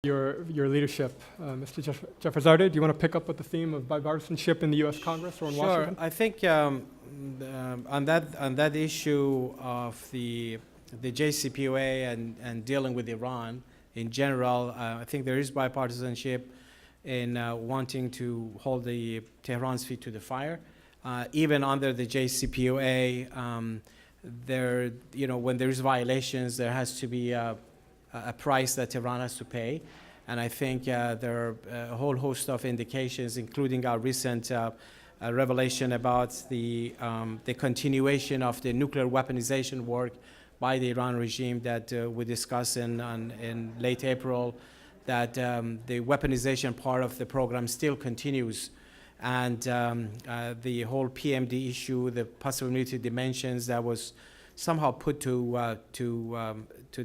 your leadership. Mr. Jafarzadeh, do you want to pick up with the theme of bipartisanship in the U.S. Congress or in Washington? Sure. I think on that issue of the JCPOA and dealing with Iran in general, I think there is bipartisanship in wanting to hold the Tehran's feet to the fire. Even under the JCPOA, when there's violations, there has to be a price that Tehran has to pay. And I think there are a whole host of indications, including our recent revelation about the continuation of the nuclear weaponization work by the Iran regime that we discussed in late April, that the weaponization part of the program still continues. And the whole PMD issue, the possible military dimensions that was somehow put to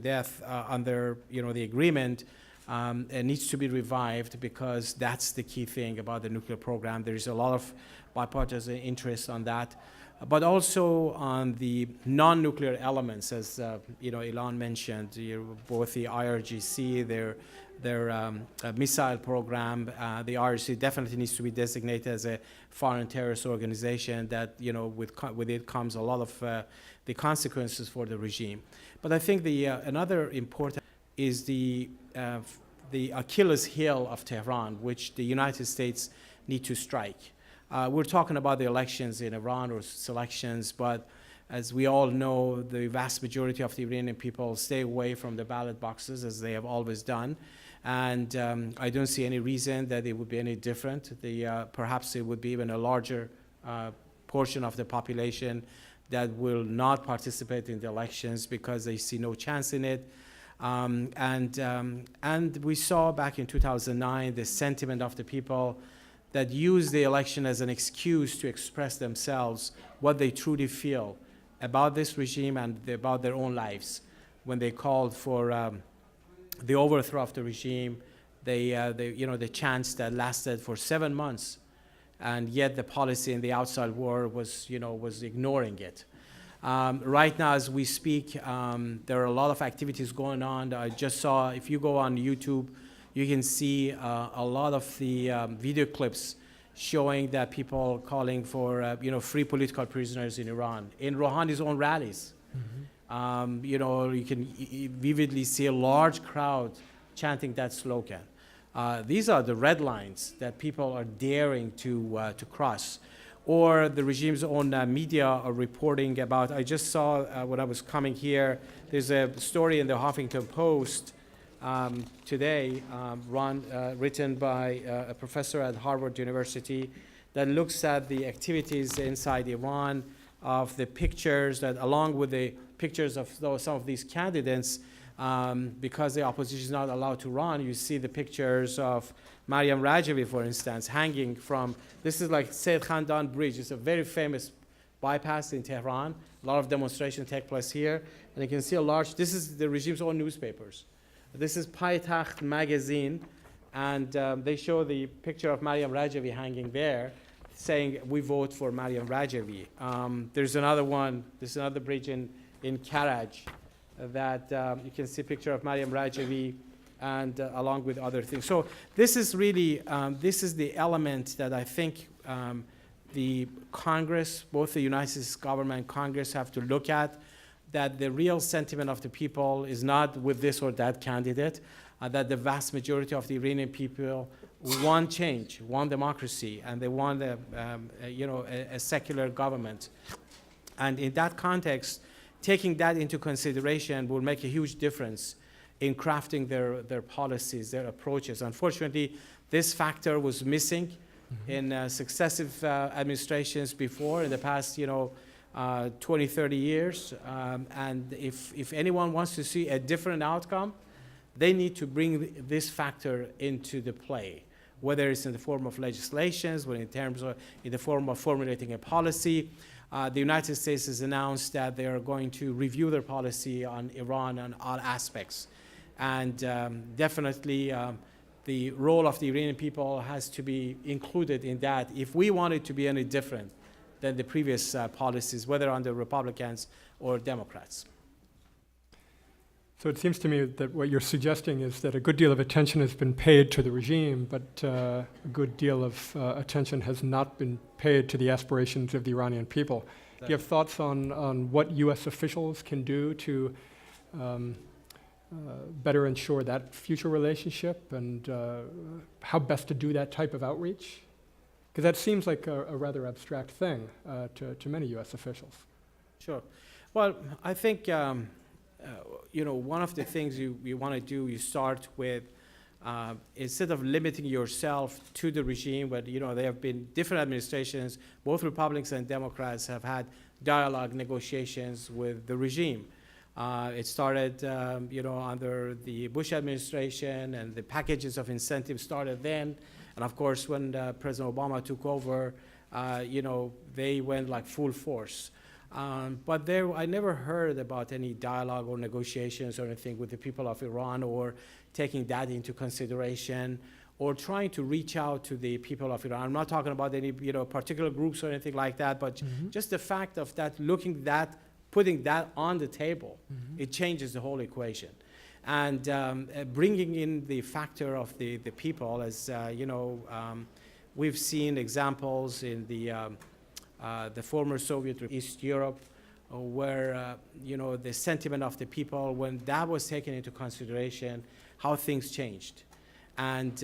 death under the agreement, it needs to be revived, because that's the key thing about the nuclear program. There's a lot of bipartisan interest on that, but also on the non-nuclear elements, as Ilan mentioned, both the IRGC, their missile program. The IRGC definitely needs to be designated as a foreign terrorist organization that, with it comes a lot of the consequences for the regime. But I think another important is the Achilles heel of Tehran, which the United States need to strike. We're talking about the elections in Iran or selections, but as we all know, the vast majority of the Iranian people stay away from the ballot boxes, as they have always done. And I don't see any reason that it would be any different. Perhaps it would be even a larger portion of the population that will not participate in the elections because they see no chance in it. And we saw back in 2009 the sentiment of the people that used the election as an excuse to express themselves, what they truly feel about this regime and about their own lives. When they called for the overthrow of the regime, the chants that lasted for 7 months, and yet the policy in the outside world was ignoring it. Right now, as we speak, there are a lot of activities going on. I just saw, if you go on YouTube, you can see a lot of the video clips showing that people calling for free political prisoners in Iran, in Rouhani's own rallies. Mm-hmm. You can vividly see a large crowd chanting that slogan. These are the red lines that people are daring to cross. Or the regime's own media are reporting about. I just saw when I was coming here, there's a story in the Huffington Post today, written by a professor at Harvard University, that looks at the activities inside Iran, of the pictures that, along with the pictures of some of these candidates, because the opposition is not allowed to run, you see the pictures of Maryam Rajavi, for instance, hanging from, this is like Sayyid Khandan Bridge. It's a very famous bypass in Tehran. A lot of demonstrations take place here. And you can see this is the regime's own newspapers. This is Paytaht magazine, and they show the picture of Maryam Rajavi hanging there, saying, "We vote for Maryam Rajavi." There's another one, there's another bridge in Karaj that you can see a picture of Maryam Rajavi, and along with other things. So this is really, this is the element that I think the Congress, both the United States government and Congress, have to look at, that the real sentiment of the people is not with this or that candidate, that the vast majority of the Iranian people want change, want democracy, and they want a secular government. And in that context, taking that into consideration will make a huge difference in crafting their policies, their approaches. Unfortunately, this factor was missing in successive administrations before, in the past 20, 30 years. And if anyone wants to see a different outcome, they need to bring this factor into the play, whether it's in the form of legislations, whether in the form of formulating a policy. The United States has announced that they are going to review their policy on Iran on all aspects. And definitely the role of the Iranian people has to be included in that if we want it to be any different than the previous policies, whether under Republicans or Democrats. So it seems to me that what you're suggesting is that a good deal of attention has been paid to the regime, but a good deal of attention has not been paid to the aspirations of the Iranian people. Do you have thoughts on what U.S. officials can do to better ensure that future relationship, and how best to do that type of outreach? Because that seems like a rather abstract thing to many U.S. officials. Sure. Well, I think one of the things you want to do, you start with, instead of limiting yourself to the regime, but there have been different administrations, both Republicans and Democrats have had dialogue negotiations with the regime. It started, under the Bush administration, and the packages of incentives started then. And of course, when President Obama took over, they went like full force. But I never heard about any dialogue or negotiations or anything with the people of Iran, or taking that into consideration, or trying to reach out to the people of Iran. I'm not talking about any particular groups or anything like that, but just the fact of that, putting that on the table, it changes the whole equation. And bringing in the factor of the people, as we've seen examples in the former Soviet East Europe, where the sentiment of the people, when that was taken into consideration, how things changed. And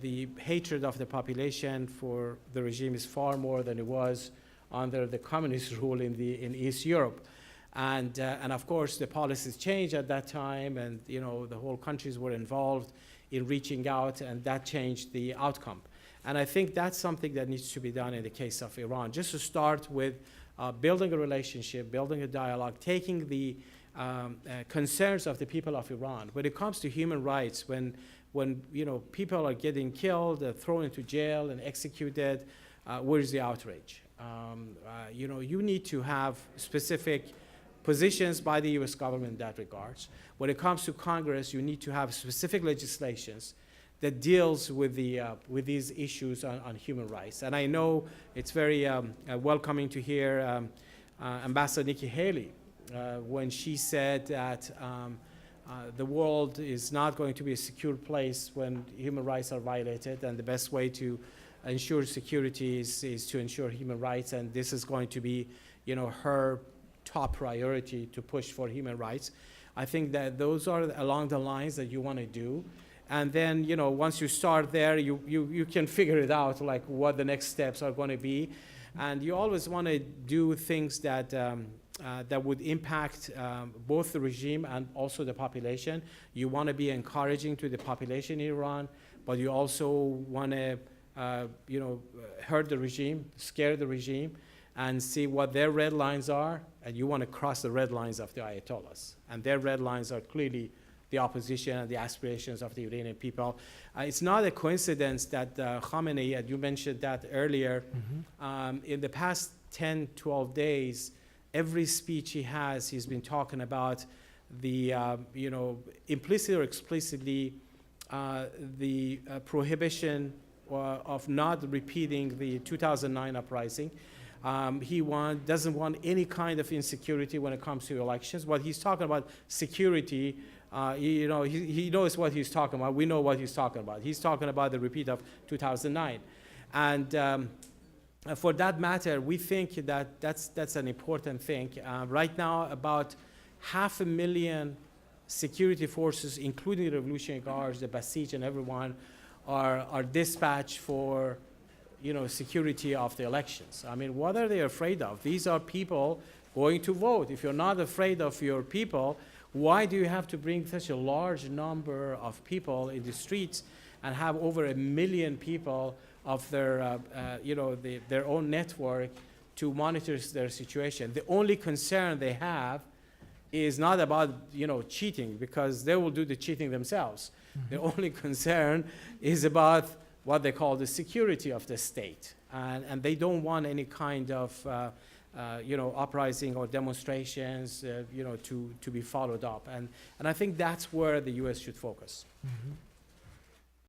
the hatred of the population for the regime is far more than it was under the communist rule in East Europe. And of course, the policies changed at that time, and the whole countries were involved in reaching out, and that changed the outcome. And I think that's something that needs to be done in the case of Iran, just to start with building a relationship, building a dialogue, taking the concerns of the people of Iran. When it comes to human rights, when people are getting killed, thrown into jail and executed, where's the outrage? You need to have specific positions by the U.S. government in that regards. When it comes to Congress, you need to have specific legislations that deals with these issues on human rights. And I know it's very welcoming to hear Ambassador Nikki Haley when she said that the world is not going to be a secure place when human rights are violated, and the best way to ensure security is to ensure human rights, and this is going to be her top priority, to push for human rights. I think that those are along the lines that you want to do. And then, once you start there, you can figure it out, like what the next steps are going to be. And you always want to do things that would impact both the regime and also the population. You want to be encouraging to the population in Iran, but you also want to, hurt the regime, scare the regime, and see what their red lines are. And you want to cross the red lines of the Ayatollahs. And their red lines are clearly the opposition and the aspirations of the Iranian people. It's not a coincidence that Khamenei, and you mentioned that earlier, in the past 10, 12 days, every speech he has, he's been talking about the, implicitly or explicitly, the prohibition of not repeating the 2009 uprising. He doesn't want any kind of insecurity when it comes to elections. What he's talking about, security, he knows what he's talking about. We know what he's talking about. He's talking about the repeat of 2009. And for that matter, we think that that's an important thing. Right now, about 500,000 security forces, including the Revolutionary Guards, the Basij, and everyone, are dispatched for security of the elections. I mean, what are they afraid of? These are people going to vote. If you're not afraid of your people, why do you have to bring such a large number of people in the streets and have over 1 million people of their, their own network to monitor their situation? The only concern they have is not about, cheating, because they will do the cheating themselves. The only concern is about what they call the security of the state. And they don't want any kind of, uprising or demonstrations, to be followed up. And I think that's where the U.S. should focus. Mm-hmm.